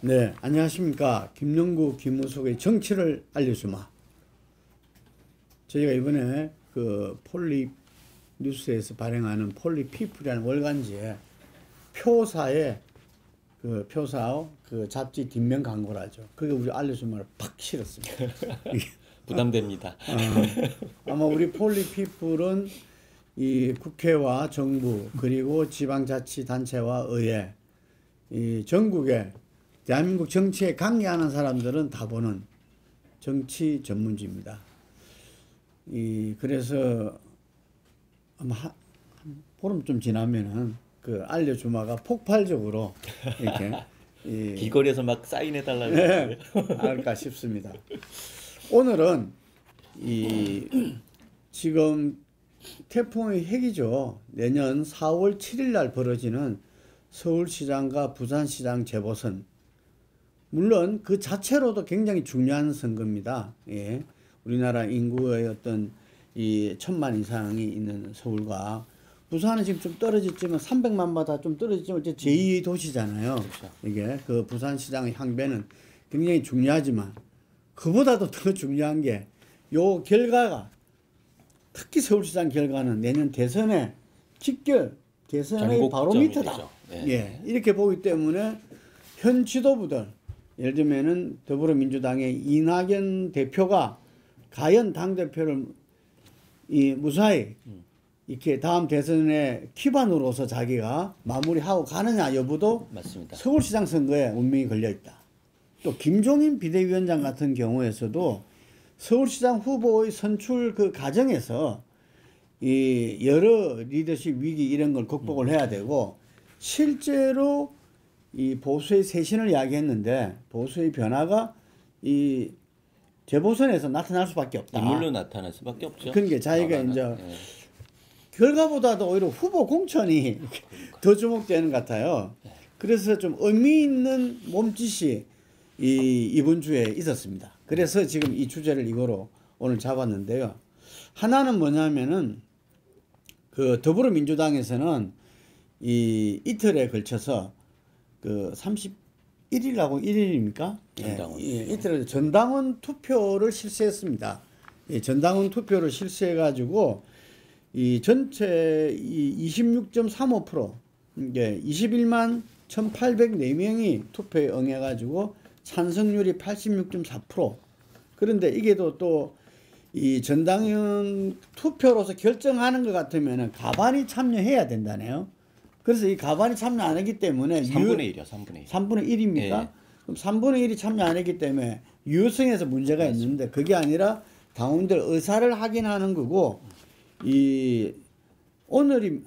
네, 안녕하십니까. 김영구, 김우석의 정치를 알려주마. 저희가 이번에 그 폴리 뉴스에서 발행하는 폴리 피플이라는 월간지에 표사에 그 잡지 뒷면 광고라죠. 그게 우리 알려주마를 팍 실었습니다. 부담됩니다. 아마 우리 폴리 피플은 이 국회와 정부 그리고 지방자치단체와 의회 이 전국에 대한민국 정치에 관여하는 사람들은 다 보는 정치 전문지입니다. 그래서 아마 한 보름쯤 지나면은 그 알려주마가 폭발적으로 이렇게 길거리에서 막 사인해달라고 네, 할까 싶습니다. 오늘은 지금 태풍의 핵이죠. 내년 4월 7일 날 벌어지는 서울시장과 부산시장 재보선. 물론 그 자체로도 굉장히 중요한 선거입니다. 예. 우리나라 인구의 어떤 이 1000만 이상이 있는 서울과 부산은 지금 좀 떨어졌지만 300만보다 좀 떨어졌지만 이제 제2의 도시잖아요. 그렇죠. 이게 그 부산시장의 향배는 굉장히 중요하지만 그보다도 더 중요한 게 요 결과가 특히 서울시장 결과는 내년 대선의 직결 대선의 바로미터다. 네. 예, 이렇게 보기 때문에 현 지도부들 예를 들면은 더불어민주당의 이낙연 대표가 과연 당대표를 무사히 이렇게 다음 대선의 기반으로서 자기가 마무리하고 가느냐 여부도 맞습니다. 서울시장 선거에 운명이 걸려 있다. 또 김종인 비대위원장 같은 경우에서도 서울시장 후보의 선출 그 과정에서 이 여러 리더십 위기 이런 걸 극복을 해야 되고 실제로 이 보수의 쇄신을 이야기했는데 보수의 변화가 이 재보선에서 나타날 수밖에 없다. 인물로 나타날 수밖에 없죠. 그러니까 자기가 이제 결과보다도 오히려 후보 공천이 더 주목되는 것 같아요. 그래서 좀 의미 있는 몸짓이 이번 주에 있었습니다. 그래서 지금 이 주제를 이거로 오늘 잡았는데요. 하나는 뭐냐면은 그 더불어민주당에서는 이 이틀에 걸쳐서 그 31일하고 1일입니까? 전당원. 예, 이틀에 전당원 투표를 실시했습니다. 예, 전당원 투표를 실시해가지고 이 전체 26.35% 이게 21만 1,804명이 투표에 응해가지고 찬성률이 86.4%. 그런데 이게 또 이 전당원 투표로서 결정하는 것 같으면은 가반이 참여해야 된다네요. 그래서 이 가반이 참여 안 했기 때문에 3분의 1이요, 3분의 1. 3분의 1입니까? 네. 그럼 3분의 1이 참여 안 했기 때문에 유효성에서 문제가 있는데 그게 아니라 당원들 의사를 확인하는 거고 오늘이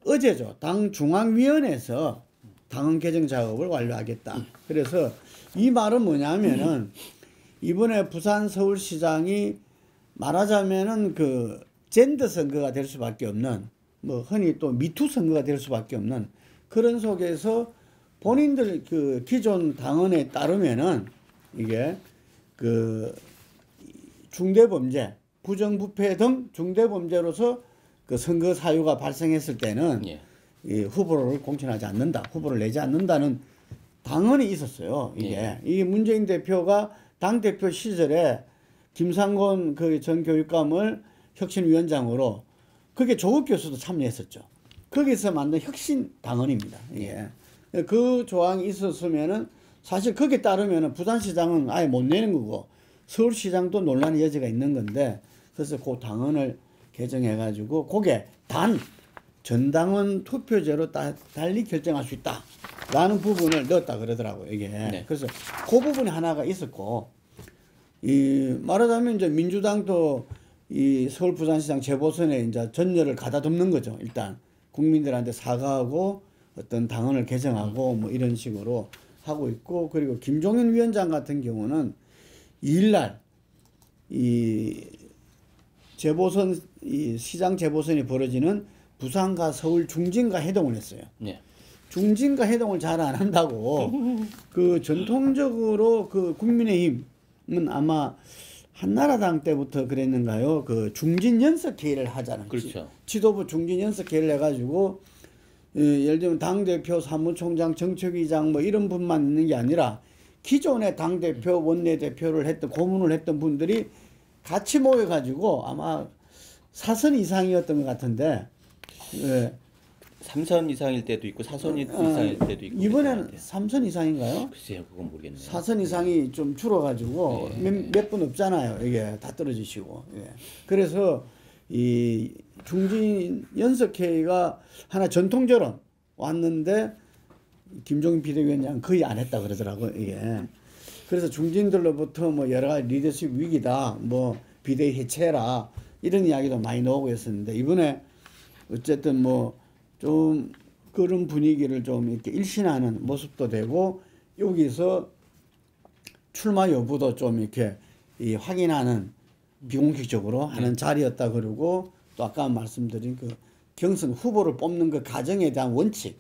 어제죠. 당 중앙위원회에서 당헌 개정 작업을 완료하겠다. 그래서 이 말은 뭐냐면은 이번에 부산 서울시장이 말하자면은 그 젠더 선거가 될 수밖에 없는 뭐 흔히 또 미투 선거가 될 수밖에 없는 그런 속에서 본인들 그 기존 당헌에 따르면은 이게 그 중대범죄, 부정부패 등 중대범죄로서 그 선거 사유가 발생했을 때는 이 후보를 공천하지 않는다, 후보를 내지 않는다는 당헌이 있었어요. 이게 문재인 대표가 당 대표 시절에 김상곤 그 전 교육감을 혁신위원장으로 그게 조국 교수도 참여했었죠. 거기서 만든 혁신 당헌입니다. 이게 그 조항이 있었으면은 사실 거기에 따르면은 부산시장은 아예 못 내는 거고 서울시장도 논란의 여지가 있는 건데 그래서 그 당헌을 개정해가지고 그게 단 전당원 투표제로 달리 결정할 수 있다라는 부분을 넣었다 그러더라고요. 이게 그래서 그 부분이 하나가 있었고 말하자면 이제 민주당도 이 서울 부산시장 재보선에 이제 전열을 가다듬는 거죠. 일단 국민들한테 사과하고 어떤 당헌을 개정하고 뭐 이런 식으로 하고 있고 그리고 김종인 위원장 같은 경우는 2일날 이 재보선 이 시장 재보선이 벌어지는 부산과 서울 중진과 회동을 했어요. 중진과 회동을 잘 안 한다고 그 전통적으로 그 국민의힘은 아마 한나라당 때부터 그랬는가요? 그 중진 연석회의를 하잖아요. 그렇죠. 지도부 중진 연석회의를 해가지고 예를 들면 당대표, 사무총장, 정책위장 뭐 이런 분만 있는 게 아니라 기존의 당대표, 원내대표를 했던, 고문을 했던 분들이 같이 모여가지고 아마 4선 이상이었던 것 같은데, 예. 3선 이상일 때도 있고 4선 이상일 때도 있고. 이번에는 3선 이상인가요? 글쎄요, 그건 모르겠네요. 4선 이상이 좀 줄어가지고 몇 분 없잖아요. 이게 다 떨어지시고. 예. 그래서 이 중진 연석회의가 하나 전통처럼 왔는데 김종인 비대위원장 거의 안 했다 그러더라고요. 이게. 그래서 중진들로부터 뭐 여러 가지 리더십 위기다, 뭐 비대위 해체해라 이런 이야기도 많이 나오고 있었는데 이번에 어쨌든 뭐 좀 그런 분위기를 좀 이렇게 일신하는 모습도 되고 여기서 출마 여부도 좀 이렇게 이 확인하는 비공식적으로 하는 자리였다 그러고 또 아까 말씀드린 그 경선 후보를 뽑는 그 과정에 대한 원칙,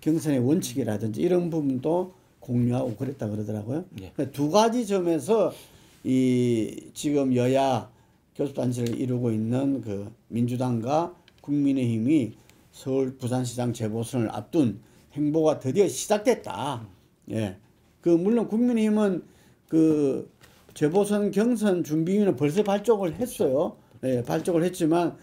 경선의 원칙이라든지 이런 부분도 공유하고 그랬다 그러더라고요. 예. 그러니까 두 가지 점에서 이 지금 여야 교섭단체를 이루고 있는 그 민주당과 국민의힘이 서울 부산시장 재보선을 앞둔 행보가 드디어 시작됐다. 예. 그 물론 국민의힘은 그 재보선 경선 준비위는 벌써 발족을 했어요. 예, 발족을 했지만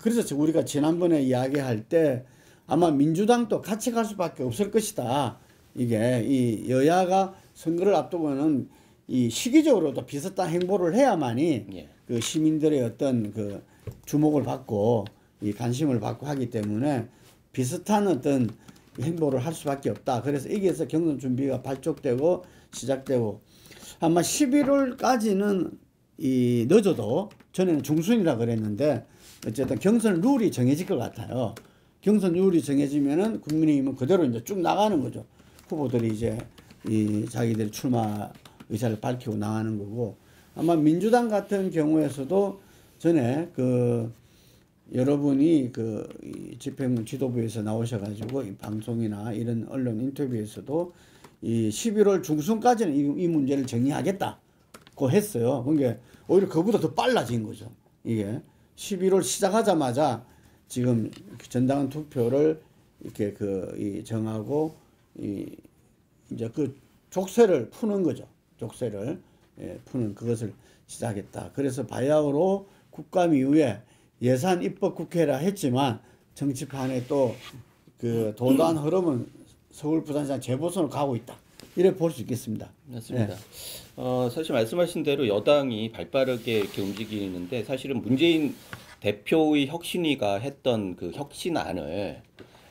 그래서 우리가 지난번에 이야기할 때 아마 민주당도 같이 갈 수밖에 없을 것이다. 이게 이 여야가 선거를 앞두고는 이 시기적으로도 비슷한 행보를 해야만이 예. 그 시민들의 어떤 그 주목을 받고 이 관심을 받고 하기 때문에 비슷한 어떤 행보를 할 수밖에 없다. 그래서 여기에서 경선 준비가 발족되고 시작되고 아마 11월까지는 이 늦어도 전에는 중순이라 그랬는데 어쨌든 경선 룰이 정해질 것 같아요. 경선 룰이 정해지면은 국민의힘은 그대로 이제 쭉 나가는 거죠. 후보들이 이제 이 자기들의 출마 의사를 밝히고 나가는 거고 아마 민주당 같은 경우에서도 전에 그 여러분이 그 집행 지도부에서 나오셔가지고 이 방송이나 이런 언론 인터뷰에서도 이 11월 중순까지는 이 문제를 정리하겠다고 했어요. 그러니까 오히려 그보다 더 빨라진 거죠. 이게 11월 시작하자마자 지금 전당원 투표를 이렇게 이 정하고 이제 그 족쇄를 푸는 거죠. 족쇄를 푸는 그것을 시작했다. 그래서 바야흐로 국감 이후에 예산 입법 국회라 했지만 정치판에 또 그 도도한 흐름은 서울 부산시장 재보선으로 가고 있다. 이렇게 볼 수 있겠습니다. 맞습니다. 사실 말씀하신 대로 여당이 발빠르게 이렇게 움직이는데 사실은 문재인 대표의 혁신위가 했던 그 혁신안을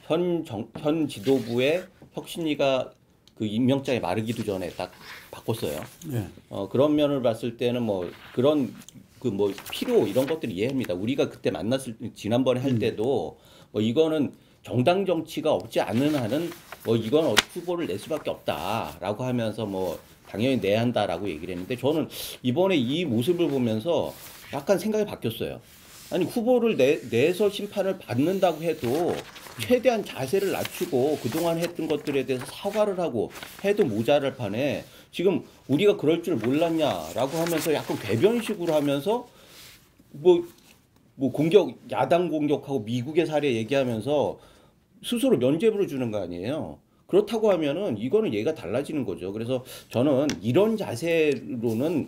현 지도부의 혁신위가 그 임명장에 마르기도 전에 딱 바꿨어요. 네. 그런 면을 봤을 때는 뭐 그런 그 뭐 필요 이런 것들을 이해합니다. 우리가 그때 만났을 지난번에 할 때도 뭐 이거는 정당 정치가 없지 않은 한은 뭐 이건 후보를 낼 수밖에 없다라고 하면서 뭐 당연히 내야 한다라고 얘기를 했는데 저는 이번에 이 모습을 보면서 약간 생각이 바뀌었어요. 아니 후보를 내서 심판을 받는다고 해도 최대한 자세를 낮추고 그동안 했던 것들에 대해서 사과를 하고 해도 모자랄 판에 지금 우리가 그럴 줄 몰랐냐라고 하면서 약간 궤변식으로 하면서 뭐 공격 야당 공격하고 미국의 사례 얘기하면서 스스로 면죄부를 주는 거 아니에요. 그렇다고 하면은 이거는 얘가 달라지는 거죠. 그래서 저는 이런 자세로는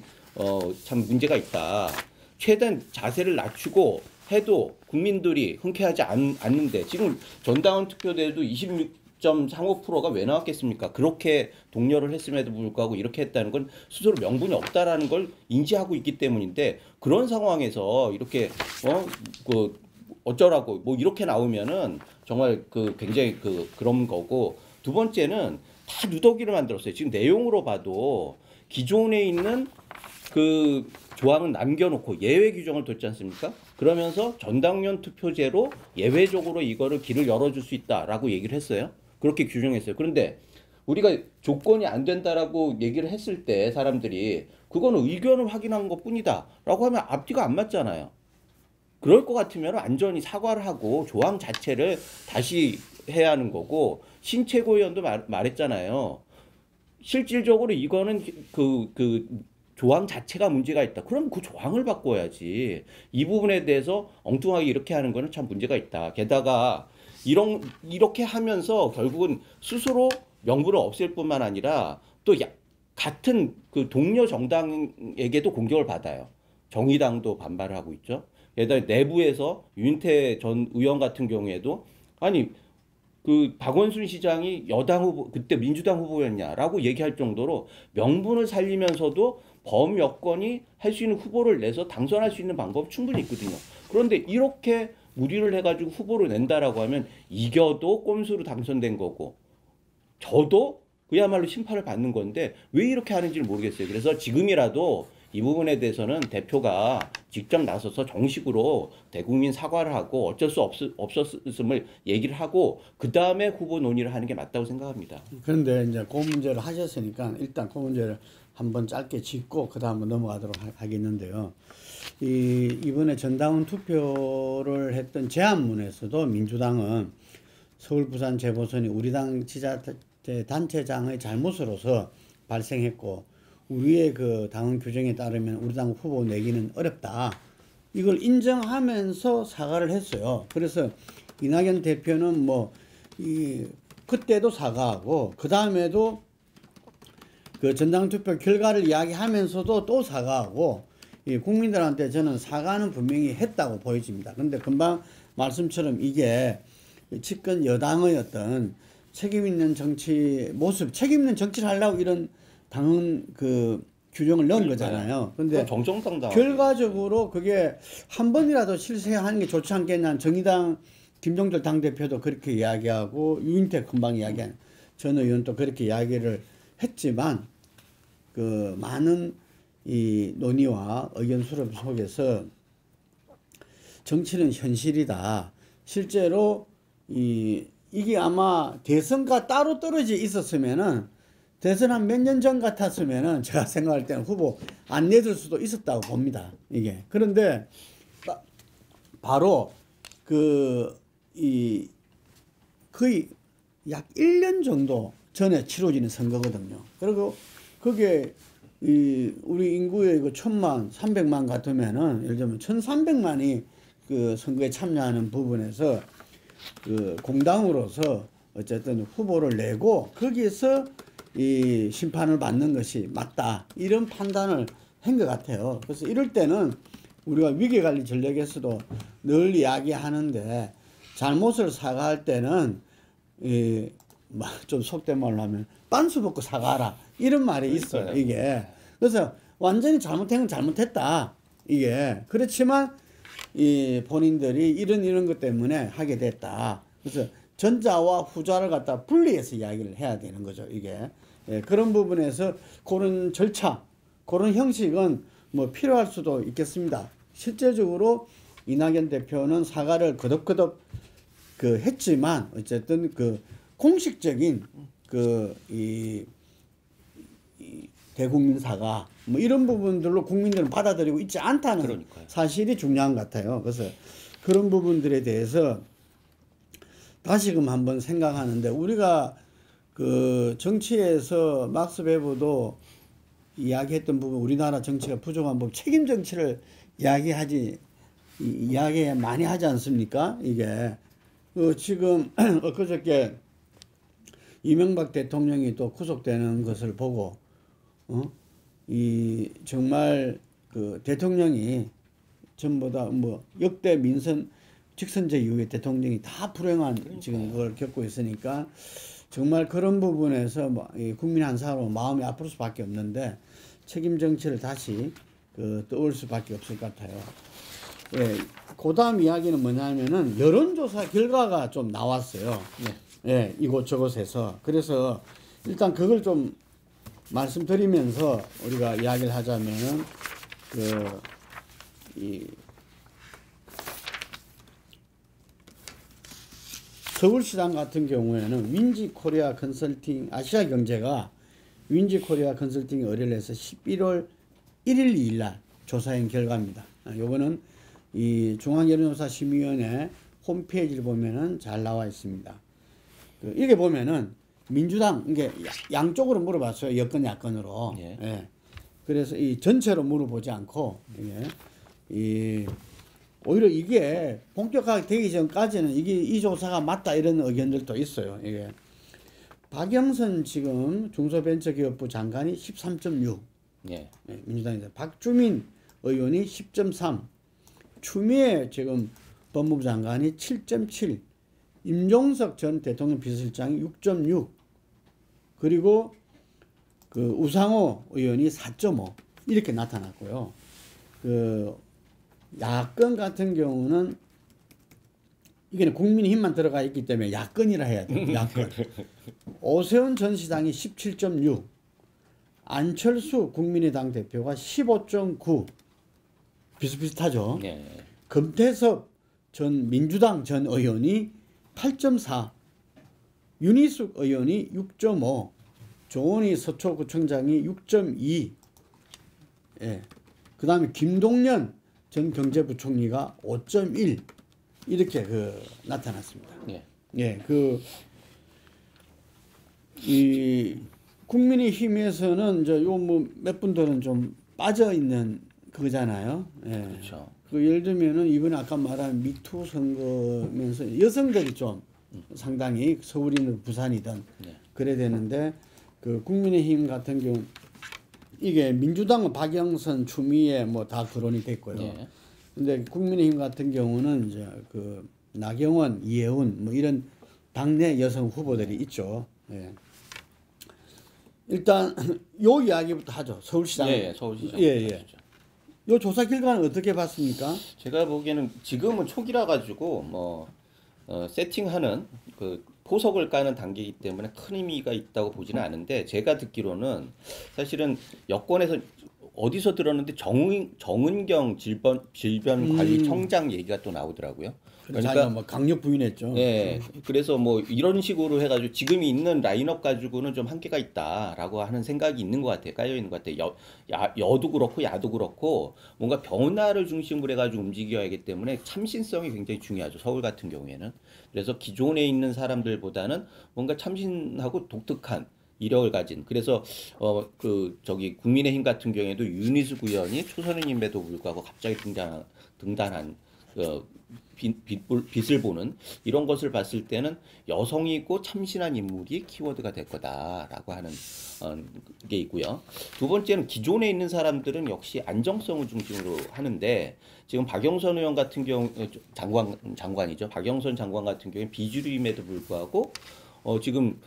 참 문제가 있다. 최대한 자세를 낮추고 해도 국민들이 흔쾌하지 않는데 지금 전당원 투표대도 26.35%가 왜 나왔겠습니까? 그렇게 독려를 했음에도 불구하고 이렇게 했다는 건 스스로 명분이 없다라는 걸 인지하고 있기 때문인데 그런 상황에서 이렇게 그 어쩌라고 뭐 이렇게 나오면은 정말 그 굉장히 그런 거고 두 번째는 다 누더기를 만들었어요. 지금 내용으로 봐도 기존에 있는 그 조항은 남겨놓고 예외 규정을 뒀지 않습니까? 그러면서 전당원 투표제로 예외적으로 이거를 길을 열어줄 수 있다라고 얘기를 했어요. 그렇게 규정했어요. 그런데 우리가 조건이 안 된다라고 얘기를 했을 때 사람들이 그거는 의견을 확인한 것뿐이다라고 하면 앞뒤가 안 맞잖아요. 그럴 것 같으면 완전히 사과를 하고 조항 자체를 다시 해야 하는 거고 신채고 의원도 말했잖아요. 실질적으로 이거는 그 조항 자체가 문제가 있다. 그럼 그 조항을 바꿔야지. 이 부분에 대해서 엉뚱하게 이렇게 하는 거는 참 문제가 있다. 게다가 이렇게 하면서 결국은 스스로 명분을 없앨 뿐만 아니라 또 같은 그 동료 정당에게도 공격을 받아요. 정의당도 반발을 하고 있죠. 게다가 내부에서 윤태 전 의원 같은 경우에도 아니 그 박원순 시장이 여당 후보 그때 민주당 후보였냐라고 얘기할 정도로 명분을 살리면서도 범여권이 할 수 있는 후보를 내서 당선할 수 있는 방법 충분히 있거든요. 그런데 이렇게 무리를 해가지고 후보를 낸다라고 하면 이겨도 꼼수로 당선된 거고 저도 그야말로 심판을 받는 건데 왜 이렇게 하는지를 모르겠어요. 그래서 지금이라도 이 부분에 대해서는 대표가 직접 나서서 정식으로 대국민 사과를 하고 어쩔 수 없었음을 얘기를 하고 그 다음에 후보 논의를 하는 게 맞다고 생각합니다. 그런데 이제 그 문제를 하셨으니까 일단 그 문제를 한번 짧게 짚고 그 다음 넘어가도록 하겠는데요. 이번에 전당원 투표를 했던 제안문에서도 민주당은 서울 부산 재보선이 우리 당 지자체단체장의 잘못으로서 발생했고 우리의 그 당원 규정에 따르면 우리 당 후보 내기는 어렵다. 이걸 인정하면서 사과를 했어요. 그래서 이낙연 대표는 그때도 사과하고 그 다음에도 그 전당투표 결과를 이야기하면서도 또 사과하고 국민들한테 저는 사과는 분명히 했다고 보여집니다. 근데 금방 말씀처럼 이게 집권 여당의 어떤 책임 있는 정치 모습, 책임 있는 정치를 하려고 이런 당은 그 규정을 넣은 거잖아요. 근데 정정당당 결과적으로 그게 한 번이라도 실세하는 게 좋지 않겠냐. 정의당 김종철 당대표도 그렇게 이야기하고 유인태 금방 이야기한 전 의원도 그렇게 이야기를 했지만 그 많은 이 논의와 의견 수렴 속에서 정치는 현실이다. 실제로 이게 아마 대선과 따로 떨어져 있었으면은 대선 한 몇 년 전 같았으면은 제가 생각할 때는 후보 안 내줄 수도 있었다고 봅니다. 이게. 그런데 바로 거의 약 1년 정도 전에 치러지는 선거거든요. 그리고 그게 우리 인구의 1,000만, 300만 같으면은 예를 들면 1,300만이 그 선거에 참여하는 부분에서 그 공당으로서 어쨌든 후보를 내고 거기에서 이 심판을 받는 것이 맞다. 이런 판단을 한 것 같아요. 그래서 이럴 때는 우리가 위기관리 전략에서도 늘 이야기하는데 잘못을 사과할 때는 좀 속된 말로 하면 빤수 벗고 사과하라. 이런 말이 있어요. 이게. 그래서 완전히 잘못한 건 잘못했다. 이게. 그렇지만 본인들이 이런 것 때문에 하게 됐다. 그래서 전자와 후자를 갖다 분리해서 이야기를 해야 되는 거죠. 이게. 그런 부분에서 그런 절차, 그런 형식은 필요할 수도 있겠습니다. 실제적으로 이낙연 대표는 사과를 거듭 했지만 어쨌든 공식적인 이 대국민 사과 이런 부분들로 국민들은 받아들이고 있지 않다는 그러니까요. 사실이 중요한 것 같아요. 그래서 그런 부분들에 대해서 다시금 한번 생각하는데 우리가 그 정치에서 막스 베버도 이야기했던 부분 우리나라 정치가 부족한 부분 책임 정치를 이야기 많이 하지 않습니까? 이게 지금 엊그저께 이명박 대통령이 또 구속되는 것을 보고 정말 그 대통령이 전부 다 역대 민선 직선제 이후에 대통령이 다 불행한 지금 그걸 겪고 있으니까 정말 그런 부분에서 국민 한 사람으로 마음이 아플 수밖에 없는데 책임 정치를 다시 떠올 수밖에 없을 것 같아요. 예, 그 다음 이야기는 뭐냐면은 여론조사 결과가 좀 나왔어요. 예, 이곳저곳에서. 그래서 일단 그걸 좀 말씀드리면서 우리가 이야기를 하자면은 서울시장 같은 경우에는 윈지코리아 컨설팅 아시아경제가 윈지코리아 컨설팅이 의뢰를 해서 11월 1일 2일 날 조사한 결과입니다. 요거는 이 중앙여론조사심의위원회 홈페이지를 보면은 잘 나와 있습니다. 이게 보면은 민주당 이게 양쪽으로 물어봤어요. 여권 야권으로. 예. 예. 그래서 이 전체로 물어보지 않고 오히려 이게 본격화되기 전까지는 이 조사가 맞다 이런 의견들도 있어요. 이게 박영선 지금 중소벤처기업부 장관이 13.6, 예. 민주당에서 박주민 의원이 10.3, 추미애 지금 법무부 장관이 7.7, 임종석 전 대통령 비서실장이 6.6, 그리고 그 우상호 의원이 4.5 이렇게 나타났고요. 그 야권 같은 경우는 이게 국민의힘만 들어가 있기 때문에 야권이라 해야 돼요. 야권. 오세훈 전 시장이 17.6, 안철수 국민의당 대표가 15.9, 비슷비슷하죠. 예. 금태섭 전 민주당 전 의원이 8.4, 윤희숙 의원이 6.5, 조원희 서초구청장이 6.2, 예. 그 다음에 김동연 전 경제부총리가 5.1 이렇게 나타났습니다. 예. 예, 이 국민의힘에서는 이제 요 뭐 몇 분들은 좀 빠져 있는 그거잖아요. 예. 그렇죠. 그 예를 들면은 이번에 아까 말한 미투 선거면서 여성들이 좀 상당히 서울이든 부산이든 네. 그래야 되는데 그 국민의힘 같은 경우 이게 민주당은 박영선, 추미애 뭐 다 거론이 됐고요. 네. 근데 국민의힘 같은 경우는 이제 그 나경원, 이혜훈 뭐 이런 당내 여성 후보들이 있죠. 예. 일단 요 이야기부터 하죠. 서울시장. 예, 서울시장. 예, 예. 요 조사 결과는 어떻게 봤습니까? 제가 보기에는 지금은 초기라 가지고 세팅하는 그 포석을 까는 단계이기 때문에 큰 의미가 있다고 보지는 않은데 제가 듣기로는 사실은 여권에서 어디서 들었는데 정은경 질병관리청장 얘기가 또 나오더라고요. 그러니까 뭐 강력 부인했죠. 예, 그래서 뭐 이런 식으로 해가지고 지금 있는 라인업 가지고는 좀 한계가 있다라고 하는 생각이 있는 것 같아요. 깔려 있는 것 같아요. 여도 그렇고 야도 그렇고 뭔가 변화를 중심으로 해가지고 움직여야 하기 때문에 참신성이 굉장히 중요하죠. 서울 같은 경우에는. 그래서 기존에 있는 사람들보다는 뭔가 참신하고 독특한 이력을 가진 그래서 국민의힘 같은 경우에도 윤희숙 의원이 초선임에도 불구하고 갑자기 등단한 빛을 보는 이런 것을 봤을 때는 여성이고 참신한 인물이 키워드가 될 거다라고 하는 게 있고요. 두 번째는 기존에 있는 사람들은 역시 안정성을 중심으로 하는데 지금 박영선 의원 같은 경우 장관이죠. 박영선 장관 같은 경우에 비주류임에도 불구하고 지금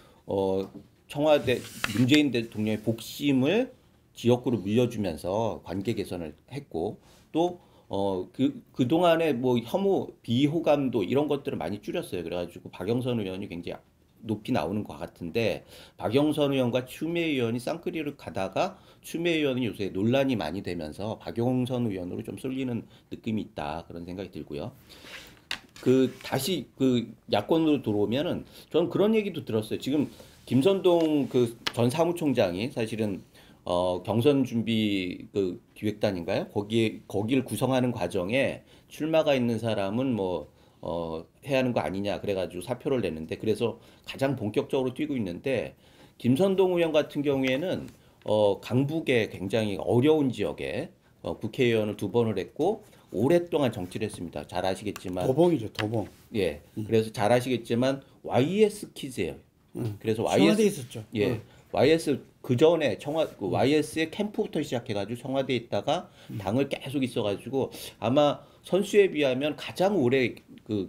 청와대 문재인 대통령의 복심을 지역구로 물려주면서 관계 개선을 했고 또 그동안에 뭐 혐오, 비호감도 이런 것들을 많이 줄였어요. 그래가지고 박영선 의원이 굉장히 높이 나오는 것 같은데 박영선 의원과 추미애 의원이 쌍끌이를 가다가 추미애 의원이 요새 논란이 많이 되면서 박영선 의원으로 좀 쏠리는 느낌이 있다. 그런 생각이 들고요. 다시 야권으로 들어오면은 저는 그런 얘기도 들었어요. 지금 김선동 전 사무총장이 사실은 경선 준비 기획단인가요? 거기를 구성하는 과정에 출마가 있는 사람은 해야 하는 거 아니냐 그래가지고 사표를 냈는데 그래서 가장 본격적으로 뛰고 있는데 김선동 의원 같은 경우에는 강북에 굉장히 어려운 지역에 국회의원을 2번을 했고 오랫동안 정치를 했습니다. 잘 아시겠지만 도봉이죠, 도봉. 예, 그래서 잘 아시겠지만 YS 키즈예요. 그래서 청와대에 있었죠. 예, YS 그 전에 YS의 캠프부터 시작해가지고 청와대에 있다가 당을 계속 있어가지고 아마 선수에 비하면 가장 오래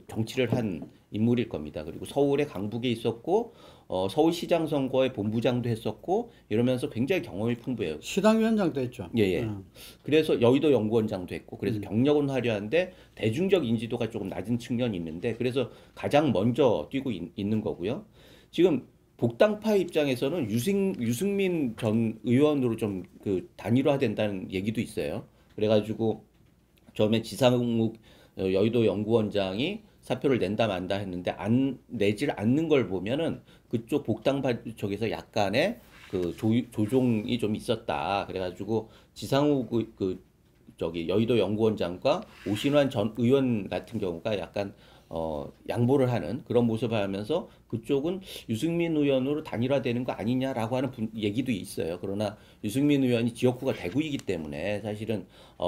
정치를 한 인물일 겁니다. 그리고 서울의 강북에 있었고 서울시장 선거에 본부장도 했었고 이러면서 굉장히 경험이 풍부해요. 시당위원장도 했죠. 예. 그래서 여의도 연구원장도 했고 그래서 경력은 화려한데 대중적 인지도가 조금 낮은 측면이 있는데 그래서 가장 먼저 뛰고 있는 거고요. 지금 복당파 입장에서는 유승민 전 의원으로 좀 단일화된다는 얘기도 있어요. 그래가지고 처음에 지상욱 여의도 연구원장이 사표를 낸다 만다 했는데 내질 않는 걸 보면은 그쪽 복당파 쪽에서 약간의 조종이 좀 있었다. 그래가지고 지상욱 여의도 연구원장과 오신환 전 의원 같은 경우가 약간 양보를 하는 그런 모습을 하면서 그쪽은 유승민 의원으로 단일화되는 거 아니냐라고 하는 얘기도 있어요. 그러나 유승민 의원이 지역구가 대구이기 때문에 사실은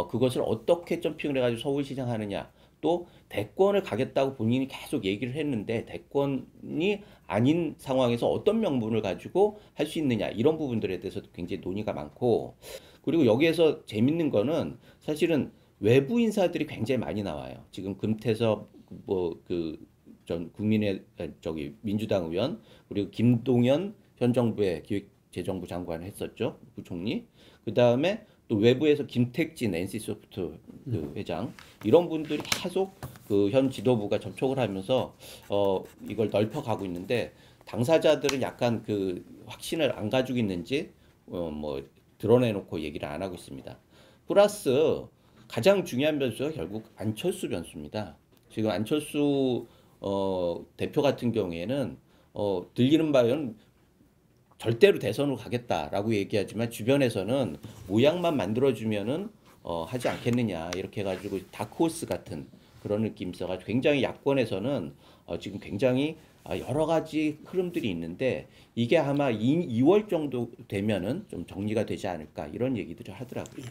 그것을 어떻게 점핑을 해가지고 서울시장 하느냐 또 대권을 가겠다고 본인이 계속 얘기를 했는데 대권이 아닌 상황에서 어떤 명분을 가지고 할 수 있느냐 이런 부분들에 대해서도 굉장히 논의가 많고 그리고 여기에서 재밌는 거는 사실은 외부 인사들이 굉장히 많이 나와요. 지금 금태섭 뭐 그 전 국민의 저기 민주당 의원 그리고 김동연 현 정부의 기획재정부 장관 했었죠 부총리. 그 다음에 또 외부에서 김택진 NC소프트 그 회장 이런 분들이 계속 그 현 지도부가 접촉을 하면서 이걸 넓혀가고 있는데 당사자들은 약간 그 확신을 안 가지고 있는지 뭐 드러내놓고 얘기를 안 하고 있습니다. 플러스 가장 중요한 변수가 결국 안철수 변수입니다. 지금 안철수 대표 같은 경우에는 들리는 바에는 절대로 대선으로 가겠다라고 얘기하지만 주변에서는 모양만 만들어주면은 하지 않겠느냐 이렇게 해가지고 다크호스 같은 그런 느낌이 있어가지고 굉장히 야권에서는 지금 굉장히 여러 가지 흐름들이 있는데 이게 아마 2월 정도 되면은 좀 정리가 되지 않을까 이런 얘기들을 하더라고요.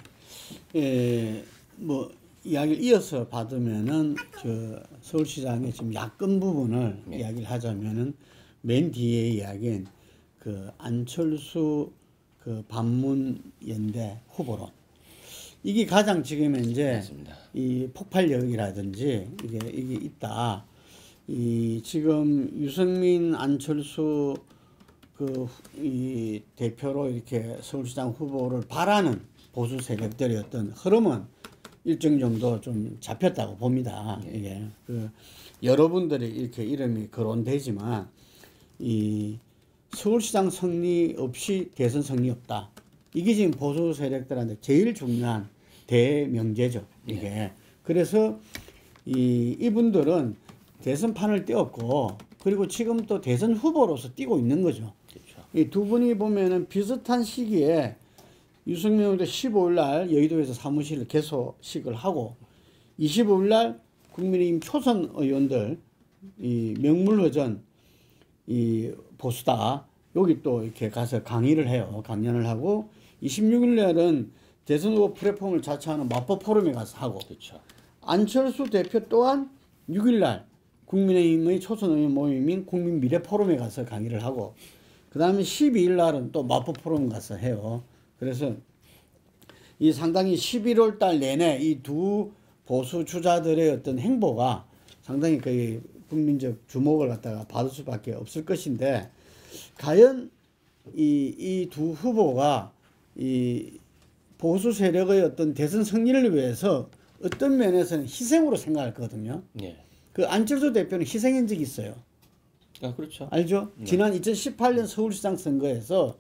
뭐 이야기를 이어서 받으면은 저 서울시장의 지금 야권 부분을 네. 이야기를 하자면은 맨 뒤에 이야기인 그 안철수 그 반문연대 후보론 이게 가장 지금 이제 맞습니다. 이 폭발력이라든지 이게 있다. 이 지금 유승민 안철수 이 대표로 이렇게 서울시장 후보를 바라는 보수 세력들의 어떤 흐름은 일정 정도 좀 잡혔다고 봅니다. 이게 여러분들이 이렇게 이름이 거론되지만 이 서울시장 승리 없이 대선 승리 없다. 이게 지금 보수 세력들한테 제일 중요한 대명제죠. 이게 그래서 이분들은 대선판을 띄웠고 그리고 지금 또 대선 후보로서 뛰고 있는 거죠. 그렇죠. 이 두 분이 보면은 비슷한 시기에 유승민 의원도 15일 날 여의도에서 사무실을 개소식을 하고 25일 날 국민의힘 초선 의원들 이 명물허전 이 보수다 여기 또 이렇게 가서 강의를 해요. 강연을 하고 26일 날은 대선 후보 플랫폼을 자처하는 마포 포럼에 가서 하고 그렇죠. 안철수 대표 또한 6일 날 국민의힘의 초선 의원 모임인 국민미래 포럼에 가서 강의를 하고 그 다음에 12일 날은 또 마포 포럼 가서 해요. 그래서 이 상당히 11월 달 내내 이 두 보수 주자들의 어떤 행보가 상당히 거의 국민적 주목을 갖다가 받을 수밖에 없을 것인데 과연 이 두 후보가 이 보수 세력의 어떤 대선 승리를 위해서 어떤 면에서는 희생으로 생각할 거거든요. 예. 그 안철수 대표는 희생한 적이 있어요. 그렇죠. 알죠? 네. 지난 2018년 서울시장 선거에서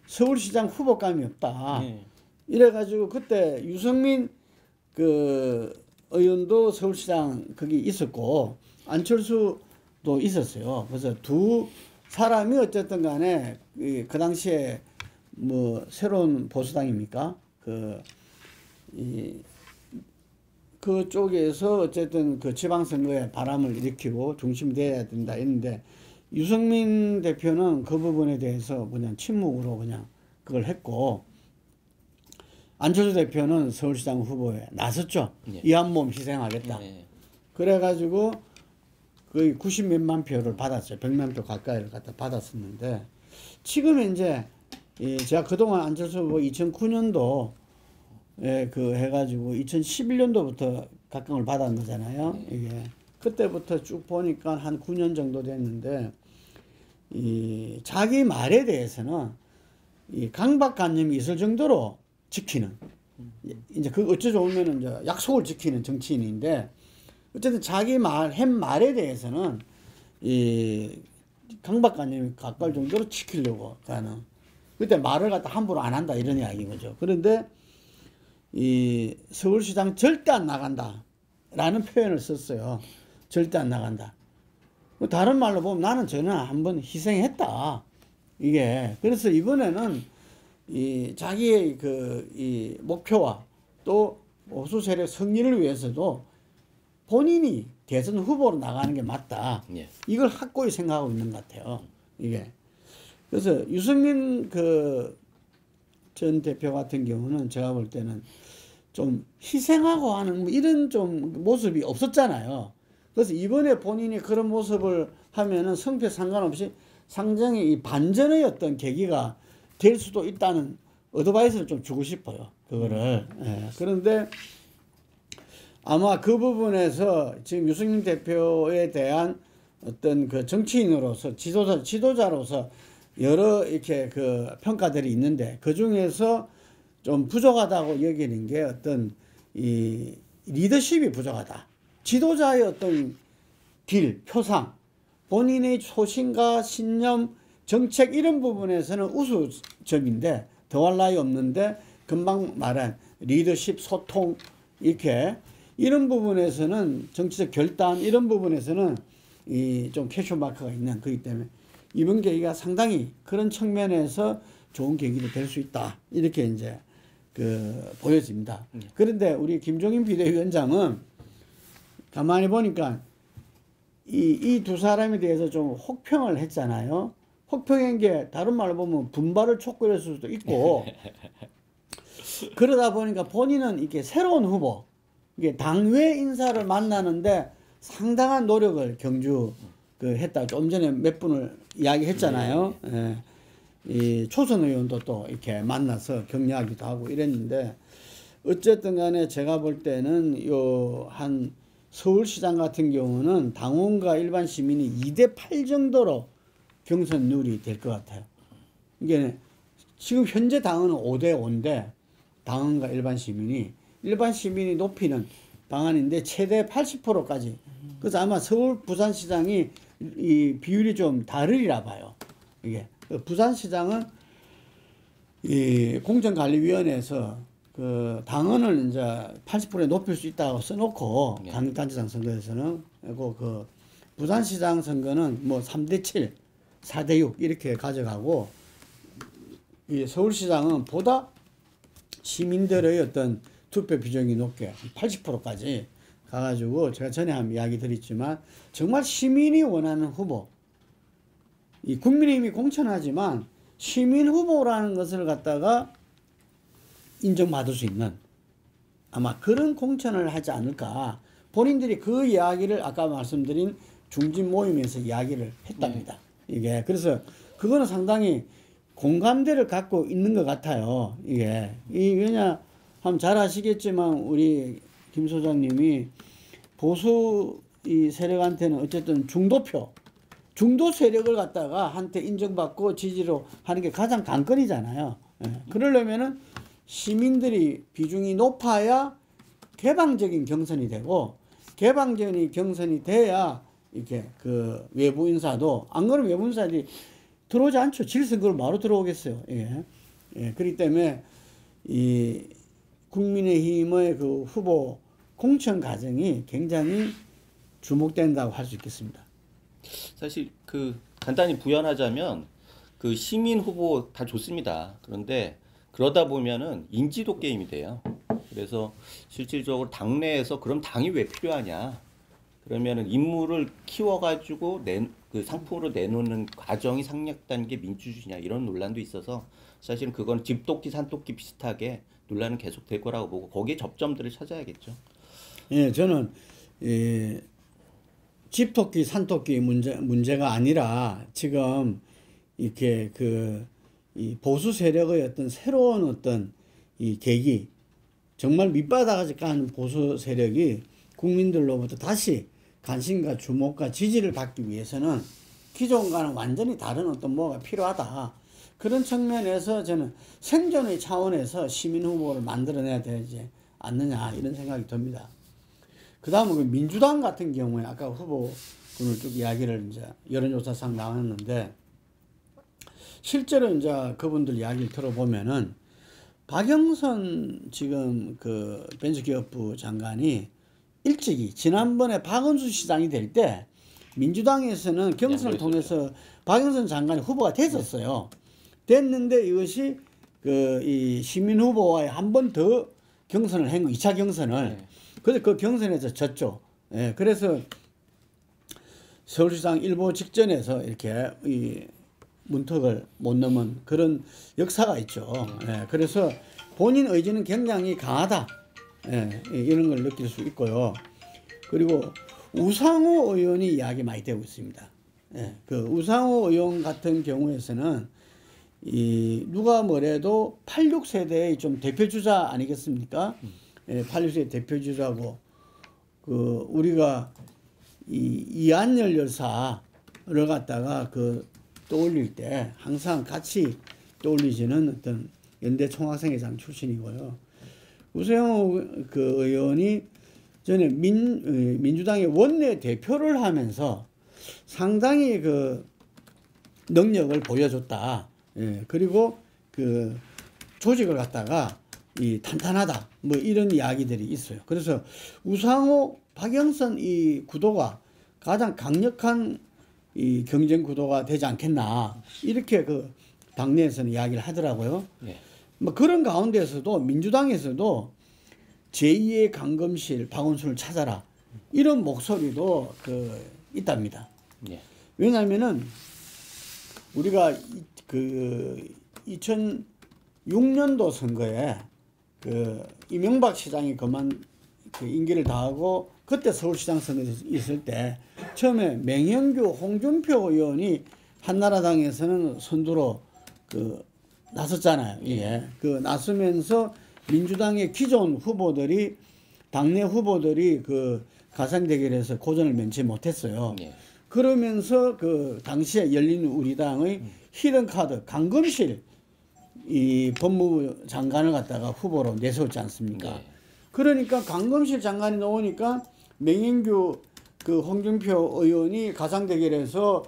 서울시장 후보감이 없다. 예. 이래가지고 그때 유승민 그 의원도 서울시장 거기 있었고 안철수도 있었어요. 그래서 두 사람이 어쨌든 간에 그 당시에 뭐 새로운 보수당입니까? 그쪽에서 어쨌든 그 지방선거에 바람을 일으키고 중심이 돼야 된다 했는데 유승민 대표는 그 부분에 대해서 그냥 침묵으로 그냥 그걸 했고 안철수 대표는 서울시장 후보에 나섰죠. 예. 이 한 몸 희생하겠다. 예. 그래가지고 거의 90몇만 표를 받았어요. 100만 표 가까이를 갖다 받았었는데 지금 이제 제가 그동안 안철수 후보 2009년도 그 해가지고 2011년도부터 각광을 받은 거잖아요. 이게 그때부터 쭉 보니까 한 9년 정도 됐는데 이 자기 말에 대해서는 이 강박관념이 있을 정도로 지키는 이제 그 어찌 좋으면은 이제 약속을 지키는 정치인인데 어쨌든 자기 한 말에 대해서는 이 강박관념이 가까울 정도로 지키려고 하는 그때 말을 갖다 함부로 안 한다 이런 이야기인 거죠. 그런데 이 서울시장 절대 안 나간다 라는 표현을 썼어요. 절대 안 나간다. 다른 말로 보면 나는 저는 한번 희생했다. 이게 그래서 이번에는 이 자기의 이 목표와 또 보수 세력 승리를 위해서도 본인이 대선 후보로 나가는 게 맞다. 예. 이걸 확고히 생각하고 있는 것 같아요. 이게 그래서 유승민 전 대표 같은 경우는 제가 볼 때는 좀 희생하고 하는 뭐 이런 좀 모습이 없었잖아요. 그래서 이번에 본인이 그런 모습을 하면은 성패 상관없이 상정의 이 반전의 어떤 계기가 될 수도 있다는 어드바이스를 좀 주고 싶어요. 그거를. 예. 그런데 아마 그 부분에서 지금 유승민 대표에 대한 어떤 그 정치인으로서 지도자로서 여러 이렇게 그 평가들이 있는데 그 중에서 좀 부족하다고 여기는 게 어떤 이 리더십이 부족하다. 지도자의 어떤 길, 표상, 본인의 소신과 신념, 정책 이런 부분에서는 우수점인데 더할 나위 없는데 금방 말한 리더십, 소통 이렇게 이런 부분에서는 정치적 결단 이런 부분에서는 이 좀 캐쇼 마크가 있는 거기 때문에 이번 계기가 상당히 그런 측면에서 좋은 계기도 될 수 있다 이렇게 이제 그 보여집니다. 그런데 우리 김종인 비대위원장은 가만히 보니까 이 두 사람에 대해서 좀 혹평을 했잖아요. 혹평한 게 다른 말로 보면 분발을 촉구할 수도 있고 그러다 보니까 본인은 이게 새로운 후보 이게 당외 인사를 만나는데 상당한 노력을 경주 그 했다. 좀 전에 몇 분을 이야기했잖아요. 예. 이 초선 의원도 또 이렇게 만나서 격려하기도 하고 이랬는데 어쨌든 간에 제가 볼 때는 요 한 서울시장 같은 경우는 당원과 일반 시민이 2대8 정도로 경선률이 될 것 같아요. 이게 지금 현재 당원은 5대5인데 당원과 일반 시민이 높이는 방안인데 최대 80%까지. 그래서 아마 서울 부산시장이 이 비율이 좀 다르리라 봐요. 이게 부산시장은 이 공정관리위원회에서 그 당원을 이제 80%에 높일 수 있다고 써놓고 단지장 선거에서는 그리고 그 부산시장 선거는 뭐 3대7, 4대6 이렇게 가져가고 이 서울시장은 보다 시민들의 어떤 투표 비중이 높게 80%까지 가가지고 제가 전에 한 이야기 드렸지만 정말 시민이 원하는 후보 이 국민의힘이 공천하지만 시민 후보라는 것을 갖다가 인정받을 수 있는 아마 그런 공천을 하지 않을까 본인들이 그 이야기를 아까 말씀드린 중진 모임에서 이야기를 했답니다. 이게 그래서 그거는 상당히 공감대를 갖고 있는 것 같아요. 이게 왜냐 하면 잘 아시겠지만 우리 김 소장님이 보수 이 세력한테는 어쨌든 중도 세력을 갖다가 한테 인정받고 지지로 하는 게 가장 관건이잖아요. 예. 그러려면은 시민들이 비중이 높아야 개방적인 경선이 되고 개방적인 경선이 돼야 이렇게 그 외부 인사도 안 그러면 외부 인사들이 들어오지 않죠. 질서그걸 바로 들어오겠어요. 예. 예. 그렇기 때문에 이 국민의힘의 그 후보 공천 과정이 굉장히 주목된다고 할 수 있겠습니다. 사실 그 간단히 부연하자면 그 시민 후보 다 좋습니다. 그런데 그러다 보면은 인지도 게임이 돼요. 그래서 실질적으로 당내에서 그럼 당이 왜 필요하냐? 그러면은 인물을 키워가지고 그 상품으로 내놓는 과정이 상략된 게 민주주의냐 이런 논란도 있어서 사실은 그건 집토끼 산토끼 비슷하게 논란은 계속 될 거라고 보고 거기에 접점들을 찾아야겠죠. 예, 저는 집토끼 산토끼 문제가 아니라 지금 이렇게 이 보수 세력의 어떤 새로운 어떤 이 계기 정말 밑바닥까지 간 보수 세력이 국민들로부터 다시 관심과 주목과 지지를 받기 위해서는 기존과는 완전히 다른 어떤 뭐가 필요하다. 그런 측면에서 저는 생존의 차원에서 시민 후보를 만들어내야 되지 않느냐 이런 생각이 듭니다. 그 다음은 그 민주당 같은 경우에 아까 후보군을 쭉 이야기를 이제 여론조사상 나왔는데 실제로 이제 그분들 이야기를 들어보면은 박영선 지금 그 벤처기업부 장관이 일찍이 지난번에 박원순 시장이 될 때 민주당에서는 경선을 통해서 박영선 장관이 후보가 됐었어요. 됐는데 이것이 이 시민 후보와의 한 번 더 경선을 한 거, 2차 경선을. 그래서 그 경선에서 졌죠. 예, 그래서 서울시장 일보 직전에서 이렇게 이 문턱을 못 넘은 그런 역사가 있죠. 예, 그래서 본인 의지는 굉장히 강하다. 이런 걸 느낄 수 있고요. 그리고 우상호 의원이 이야기 많이 되고 있습니다. 그 우상호 의원 같은 경우에서는 누가 뭐래도 86세대의 좀 대표주자 아니겠습니까? 86세대 대표주자고 우리가 이한열 열사를 갖다가 떠올릴 때 항상 같이 떠올리지는 어떤 연대 총학생회장 출신이고요. 우상호 의원이 전에 민주당의 원내 대표를 하면서 상당히 능력을 보여줬다. 그리고 조직을 갖다가 탄탄하다. 뭐 이런 이야기들이 있어요. 그래서 우상호, 박영선 이 구도가 가장 강력한 이 경쟁 구도가 되지 않겠나. 이렇게 당내에서는 이야기를 하더라고요. 뭐 그런 가운데서도 민주당에서도 제2의 강검실 박원순을 찾아라. 이런 목소리도 있답니다. 왜냐하면은 우리가 2006년도 선거에 이명박 시장이 임기를 다하고 그때 서울시장 선거에 있을 때 처음에 맹현규, 홍준표 의원이 한나라당에서는 선두로 나섰잖아요. 이게 나서면서 민주당의 기존 후보들이 당내 후보들이 가상 대결에서 고전을 면치 못했어요. 그러면서 당시에 열린 우리당의 히든 카드 강검실 이 법무부 장관을 갖다가 후보로 내세웠지 않습니까? 그러니까 강검실 장관이 나오니까 맹인규 홍준표 의원이 가상 대결에서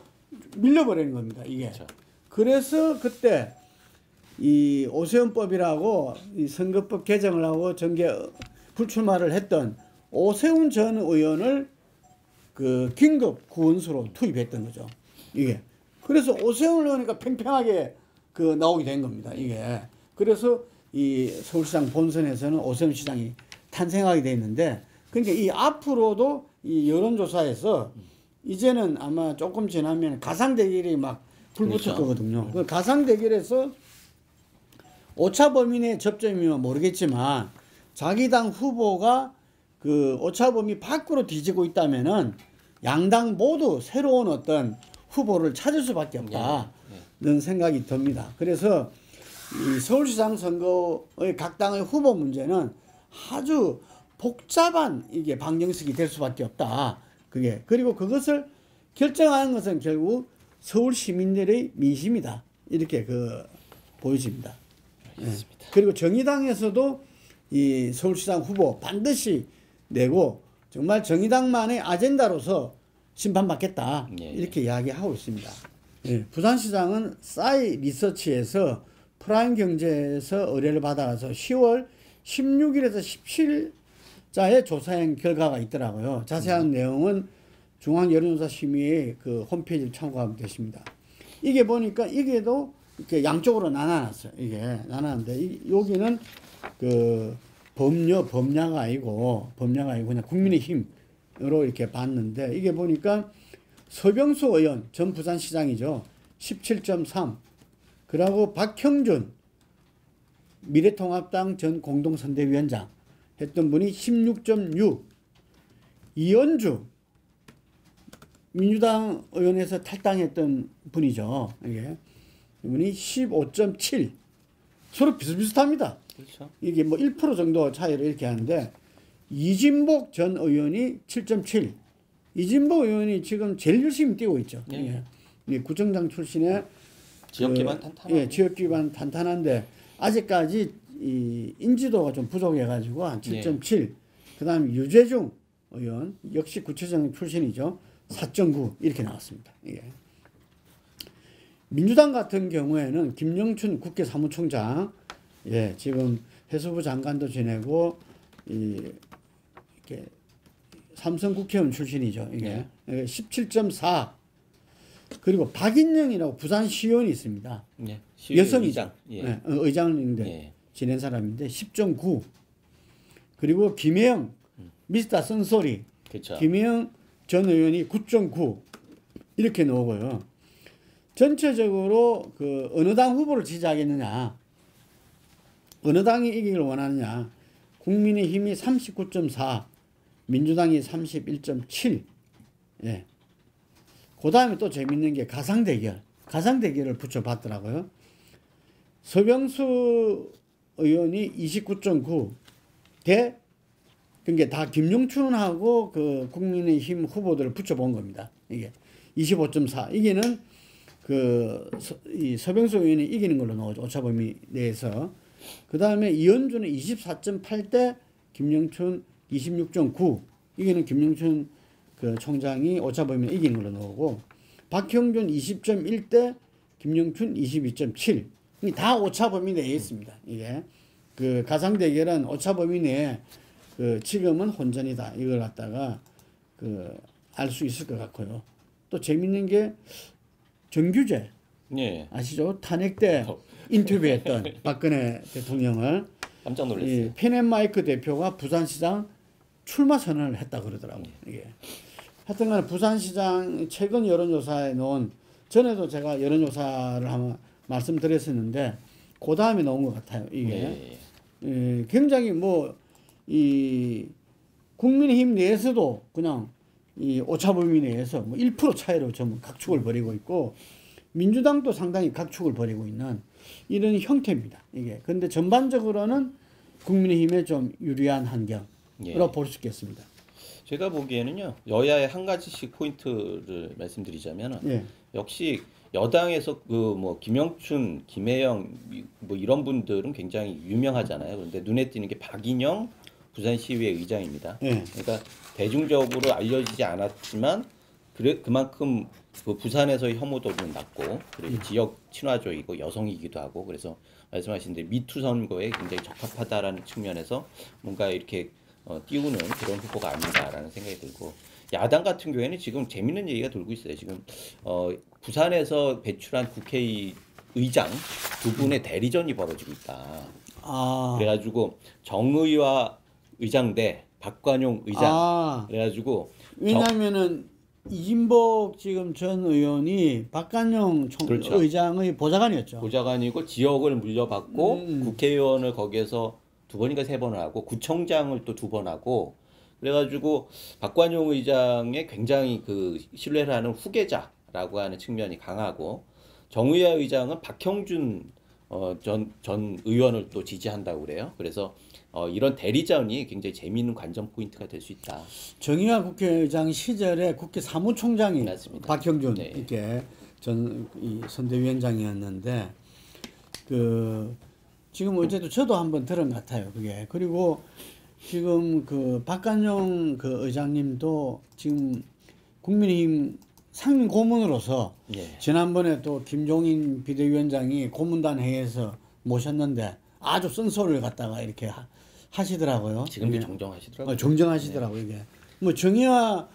밀려버리는 겁니다. 이게. 그렇죠. 그래서 그때 이 오세훈법이라고 이 선거법 개정을 하고 정계 불출마를 했던 오세훈 전 의원을 긴급 구원수로 투입했던 거죠. 이게. 그래서 오세훈 의원이니까 팽팽하게 나오게 된 겁니다. 이게. 그래서 이 서울시장 본선에서는 오세훈 시장이 탄생하게 돼 있는데, 그러니까 이 앞으로도 이 여론조사에서 이제는 아마 조금 지나면 가상 대결이 막 불붙을 거거든요. 그 가상 대결에서 오차 범위 접점이면 모르겠지만 자기 당 후보가 오차 범위 밖으로 뒤지고 있다면은 양당 모두 새로운 어떤 후보를 찾을 수밖에 없다는 생각이 듭니다. 그래서 이 서울시장 선거의 각 당의 후보 문제는 아주 복잡한 이게 방정식이 될 수밖에 없다. 그리고 그것을 결정하는 것은 결국 서울 시민들의 민심이다. 이렇게 보여집니다. 그리고 정의당에서도 이 서울시장 후보 반드시 내고 정말 정의당만의 아젠다로서 심판받겠다. 이렇게 이야기하고 있습니다. 부산시장은 싸이 리서치에서 프라임 경제에서 의뢰를 받아서 10월 16일에서 17일자의 조사한 결과가 있더라고요. 자세한 내용은 중앙여론조사심의회 홈페이지를 참고하면 되십니다. 이게 보니까 이게도 이렇게 양쪽으로 나눠놨어요. 이게 나눴는데 여기는 범야가 아니고 그냥 국민의힘으로 이렇게 봤는데, 이게 보니까 서병수 의원 전 부산시장이죠. 17.3. 그리고 박형준 미래통합당 전 공동선대위원장 했던 분이 16.6. 이현주 민주당 의원에서 탈당했던 분이죠. 이분이 15.7. 서로 비슷비슷합니다. 그렇죠. 이게 뭐 1% 정도 차이를 이렇게 하는데, 이진복 전 의원이 7.7. 이진복 의원이 지금 제일 열심히 뛰고 있죠. 구청장 출신의 지역기반 탄탄하고. 지역기반 탄탄한데 아직까지 이 인지도가 좀 부족해가지고 한 7.7. 그다음에 유재중 의원 역시 구청장 출신이죠. 4.9 이렇게 나왔습니다. 민주당 같은 경우에는 김영춘 국회 사무총장, 지금 해수부 장관도 지내고 이렇게 삼성 국회의원 출신이죠. 17.4. 그리고 박인영이라고 부산시의원이 있습니다. 여성이죠. 의장인데 지낸 사람인데 10.9. 그리고 김혜영 미스터 쓴소리. 그쵸. 김혜영 전 의원이 9.9 이렇게 나오고요. 전체적으로 어느 당 후보를 지지하겠느냐, 어느 당이 이기길 원하느냐, 국민의힘이 39.4, 민주당이 31.7. 예. 그 다음에 또 재밌는 게 가상대결을 붙여봤더라고요. 서병수 의원이 29.9 대, 그러니까 다 김용춘하고 그 국민의힘 후보들을 붙여본 겁니다. 이게 25.4. 이게는 이 서병수 의원이 이기는 걸로 나오죠. 오차범위 내에서. 그 다음에 이현주는 24.8 대 김영춘 26.9. 이게는 김영춘 그 총장이 오차범위 내에 이기는 걸로 나오고, 박형준 20.1 대 김영춘 22.7. 다 오차범위 내에 있습니다. 이게 그 가상대결은 오차범위 내에 지금은 혼전이다. 이걸 갖다가 알 수 있을 것 같고요. 또 재밌는 게 정규재. 예. 아시죠? 탄핵 때 인터뷰했던 박근혜 대통령을 깜짝 놀랐어요. 펜앤마이크 대표가 부산시장 출마 선언을 했다 그러더라고요. 이게. 하여튼간에 부산시장 최근 여론조사에 놓은, 전에도 제가 여론조사를 한번 말씀드렸었는데 그 다음에 나온 것 같아요. 이게 굉장히 이 국민의힘 내에서도 그냥 이 오차범위 내에서 1% 차이로 좀 각축을 벌이고 있고, 민주당도 상당히 각축을 벌이고 있는 이런 형태입니다. 이게. 근데 전반적으로는 국민의힘에 좀 유리한 환경으로 볼 수 있겠습니다. 제가 보기에는요, 여야의 한 가지씩 포인트를 말씀드리자면, 역시 여당에서 김영춘, 김혜영 이런 분들은 굉장히 유명하잖아요. 그런데 눈에 띄는 게 박인영 부산시의회 의장입니다. 그러니까 대중적으로 알려지지 않았지만 그만큼 부산에서의 혐오도는 낮고, 그리고 지역 친화적이고 여성이기도 하고, 그래서 말씀하신 대로 미투 선거에 굉장히 적합하다라는 측면에서 뭔가 이렇게 띄우는 그런 후보가 아닌가라는 생각이 들고, 야당 같은 경우에는 지금 재밌는 얘기가 돌고 있어요. 지금 부산에서 배출한 국회의장 두 분의 대리전이 벌어지고 있다. 그래가지고 정의화 의장 대 박관용 의장. 그래가지고 왜냐하면은 이진복 지금 전 의원이 박관용 그렇죠. 의장의 보좌관이었죠. 보좌관이고 지역을 물려받고 국회의원을 거기에서 2번인가 3번을 하고 구청장을 또 2번 하고, 그래가지고 박관용 의장의 굉장히 신뢰를 하는 후계자라고 하는 측면이 강하고, 정의화 의장은 박형준 전 의원을 또 지지한다고 그래요. 그래서 이런 대리전이 굉장히 재미있는 관전 포인트가 될 수 있다. 정의화 국회의장 시절에 국회 사무총장이 맞습니다. 박형준 이렇게 이 선대위원장이었는데, 지금 어제도 저도 한번 들은 것 같아요. 그게. 그리고 지금 박관용 의장님도 지금 국민의힘 상임 고문으로서 지난번에 또 김종인 비대위원장이 고문단 회의에서 모셨는데 아주 쓴소리를 갖다가 이렇게 하시더라고요. 지금도 정정하시더라고요. 정정하시더라고요. 이게 정의화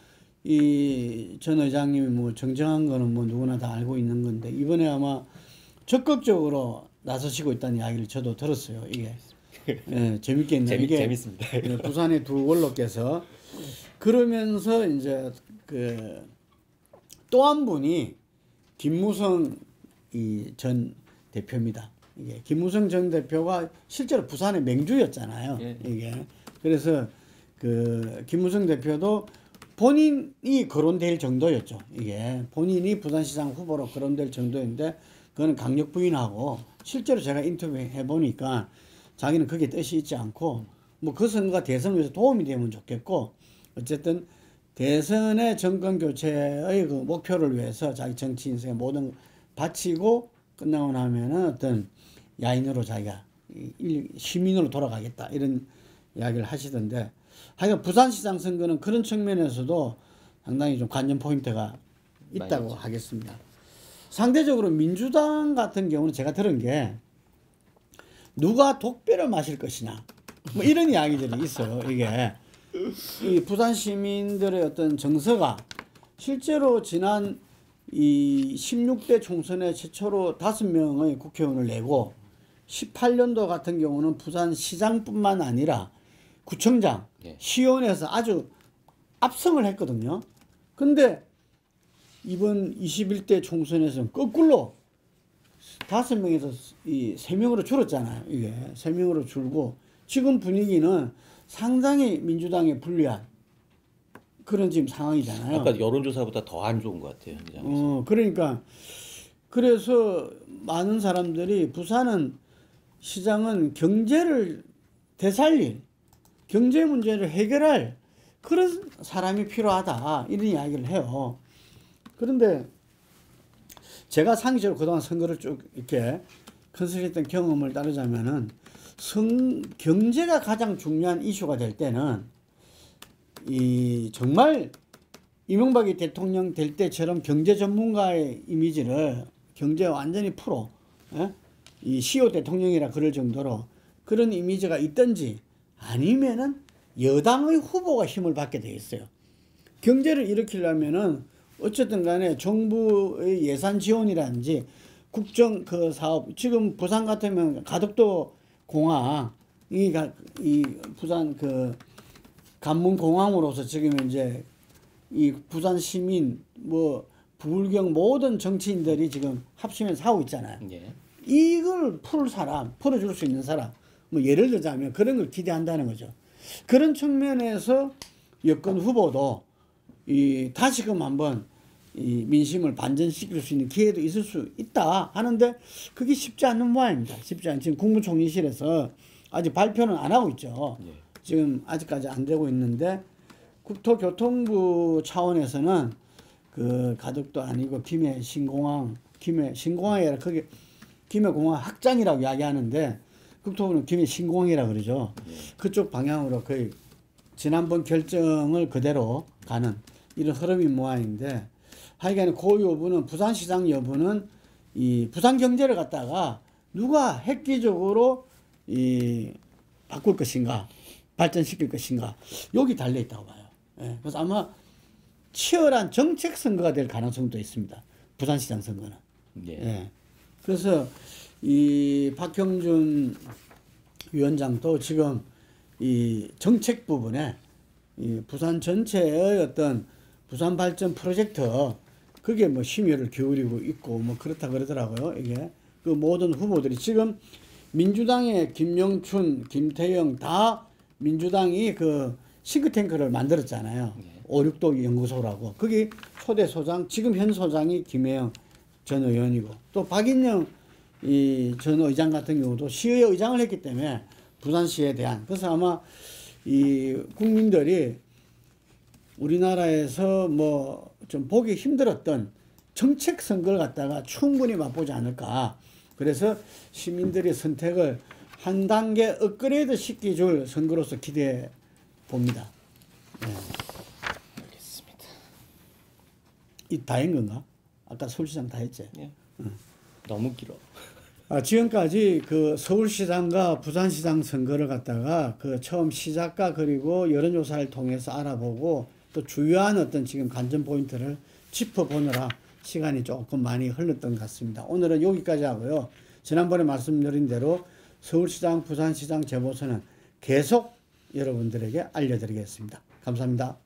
전 의장님이 정정한 거는 누구나 다 알고 있는 건데, 이번에 아마 적극적으로 나서시고 있다는 이야기를 저도 들었어요. 이게 재밌게 있는 이게 재밌습니다. 부산의 두 원로께서. 그러면서 이제 또 한 분이 김무성 전 대표입니다. 이게 김무성 전 대표가 실제로 부산의 맹주였잖아요. 이게. 그래서 김무성 대표도 본인이 거론될 정도였죠. 이게 본인이 부산시장 후보로 거론될 정도인데, 그거는 강력 부인하고, 실제로 제가 인터뷰해 보니까 자기는 그게 뜻이 있지 않고, 그 선거가 대선을 위해서 도움이 되면 좋겠고, 어쨌든 대선의 정권 교체의 목표를 위해서 자기 정치 인생의 모든 바치고 끝나고 나면은 어떤 야인으로 자기가 시민으로 돌아가겠다, 이런 이야기를 하시던데, 하여간 부산시장 선거는 그런 측면에서도 상당히 좀 관전 포인트가 있다고 하겠습니다. 상대적으로 민주당 같은 경우는 제가 들은 게 누가 독배를 마실 것이냐 이런 이야기들이 있어요. 이게 이 부산 시민들의 어떤 정서가 실제로 지난 이 16대 총선에 최초로 5명의 국회의원을 내고, 18년도 같은 경우는 부산 시장뿐만 아니라 구청장, 시의원에서 아주 압승을 했거든요. 근데 이번 21대 총선에서는 거꾸로 5명에서 3명으로 줄었잖아요. 이게 3명으로 줄고 지금 분위기는 상당히 민주당에 불리한 그런 지금 상황이잖아요. 아까 여론조사보다 더 안 좋은 것 같아요. 현장에서. 그러니까 그래서 많은 사람들이 부산은 시장은 경제를 되살릴 경제 문제를 해결할 그런 사람이 필요하다 이런 이야기를 해요. 그런데 제가 상식적으로 그동안 선거를 쭉 이렇게 컨설팅했던 경험을 따르자면은 경제가 가장 중요한 이슈가 될 때는 이 정말 이명박이 대통령 될 때처럼 경제 전문가의 이미지를 경제 완전히 프로, 이 CEO 대통령이라 그럴 정도로 그런 이미지가 있든지 아니면은 여당의 후보가 힘을 받게 돼 있어요. 경제를 일으키려면은 어쨌든 간에 정부의 예산 지원이라든지 국정 그 사업, 지금 부산 같으면 가덕도 공항, 이 부산 그 관문공항으로서 지금 이제 이 부산 시민 뭐 부울경 모든 정치인들이 지금 합심해서 하고 있잖아요. 예. 이걸 풀 사람, 풀어줄 수 있는 사람, 뭐 예를 들자면 그런 걸 기대한다는 거죠. 그런 측면에서 여권 후보도 다시금 한번 이 민심을 반전시킬 수 있는 기회도 있을 수 있다 하는데 그게 쉽지 않는 모양입니다. 쉽지 않. 지금 국무총리실에서 아직 발표는 안 하고 있죠. 예. 지금 아직까지 안 되고 있는데 국토교통부 차원에서는 그 가덕도 아니고 김해 신공항이 아니라 거기 김해공항 확장이라고 이야기하는데 국토부는 김해 신공항이라 그러죠. 그쪽 방향으로 거의 지난번 결정을 그대로 가는 이런 흐름인 모양인데 하여간 그 여부는 부산시장 여부는 이 부산 경제를 갖다가 누가 획기적으로 바꿀 것인가 발전시킬 것인가 여기 달려 있다고 봐요. 예, 그래서 아마 치열한 정책 선거가 될 가능성도 있습니다. 부산시장 선거는. 예. 예. 그래서 이 박형준 위원장도 지금 이 정책 부분에 이 부산 전체의 어떤 부산 발전 프로젝트 그게 뭐 심혈을 기울이고 있고 뭐 그렇다 그러더라고요. 이게 그 모든 후보들이 지금 민주당의 김영춘, 김태영 다 민주당이 그 싱크탱크를 만들었잖아요. 5.6도 연구소라고. 거기 초대 소장, 지금 현 소장이 김혜영 전 의원이고 또 박인영 전 의장 같은 경우도 시의회 의장을 했기 때문에 부산시에 대한 그래서 아마 이 국민들이 우리나라에서 뭐 좀 보기 힘들었던 정책 선거를 갖다가 충분히 맛보지 않을까. 그래서 시민들의 선택을 한 단계 업그레이드 시켜줄 선거로서 기대해 봅니다. 네. 알겠습니다. 이 다인 건가? 아까 서울시장 다 했지? 예. 너무 길어. 지금까지 그 서울시장과 부산시장 선거를 갖다가 그 처음 시작과 그리고 여론조사를 통해서 알아보고 또 주요한 어떤 지금 관전 포인트를 짚어보느라 시간이 조금 많이 흘렀던 것 같습니다. 오늘은 여기까지 하고요. 지난번에 말씀드린 대로 서울시장, 부산시장 재보선은 계속 여러분들에게 알려드리겠습니다. 감사합니다.